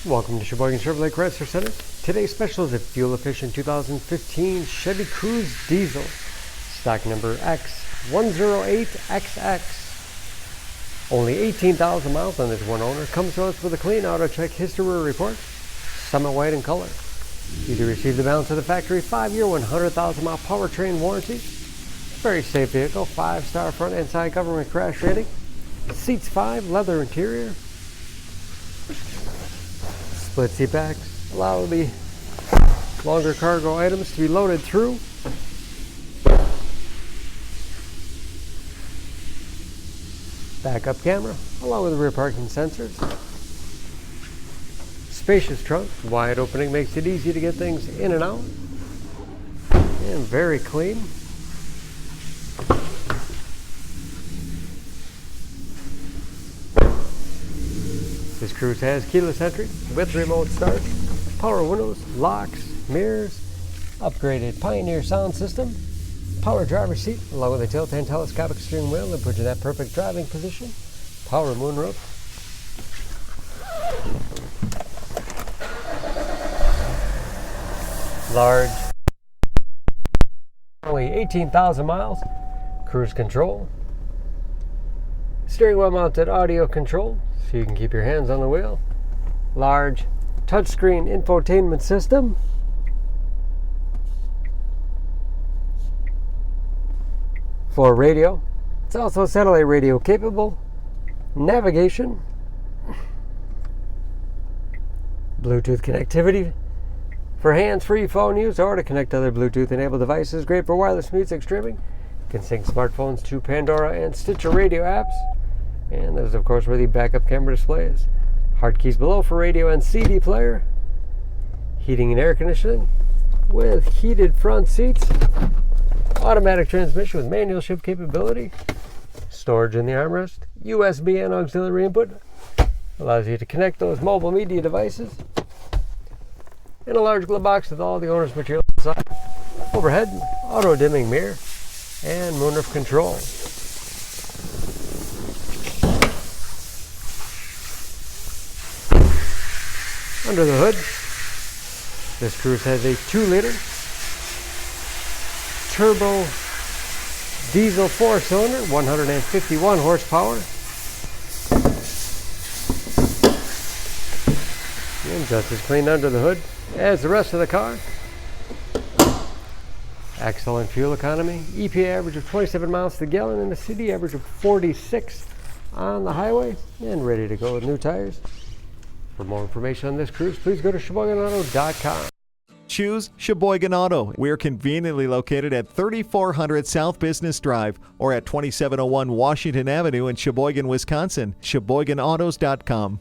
Welcome to Sheboygan Chevrolet Chrysler Center. Today's special is a fuel-efficient 2015 Chevy Cruze diesel, stock number X108XX. Only 18,000 miles on this one owner. Comes to us with a clean auto check history report, summit white in color. You do receive the balance of the factory 5-year, 100,000-mile powertrain warranty. Very safe vehicle, 5-star front and side government crash rating. Seats 5, leather interior. Split seat backs allow the longer cargo items to be loaded through. Backup camera along with rear parking sensors. Spacious trunk, wide opening makes it easy to get things in and out. And very clean. This Cruze has keyless entry with remote start, power windows, locks, mirrors, upgraded Pioneer sound system, power driver's seat along with a tilt and telescopic steering wheel that puts you in that perfect driving position, power moonroof, large, only 18,000 miles, cruise control, steering wheel mounted audio control so you can keep your hands on the wheel, large touchscreen infotainment system, for radio. It's also satellite radio capable, navigation, Bluetooth connectivity for hands-free phone use or to connect other Bluetooth-enabled devices. Great for wireless music streaming. You can sync smartphones to Pandora and Stitcher radio apps. And there's, of course, where the backup camera display is. Hard keys below for radio and CD player. Heating and air conditioning with heated front seats. Automatic transmission with manual shift capability. Storage in the armrest. USB and auxiliary input. Allows you to connect those mobile media devices. And a large glove box with all the owner's material inside. Overhead, auto dimming mirror, and moonroof control. Under the hood, this Cruze has a 2-liter turbo diesel 4-cylinder, 151 horsepower. And just as clean under the hood as the rest of the car. Excellent fuel economy. EPA average of 27 miles to the gallon and a city average of 46 on the highway. And ready to go with new tires. For more information on this Cruze, please go to SheboyganAuto.com. Choose Sheboygan Auto. We're conveniently located at 3400 South Business Drive or at 2701 Washington Avenue in Sheboygan, Wisconsin. SheboyganAutos.com.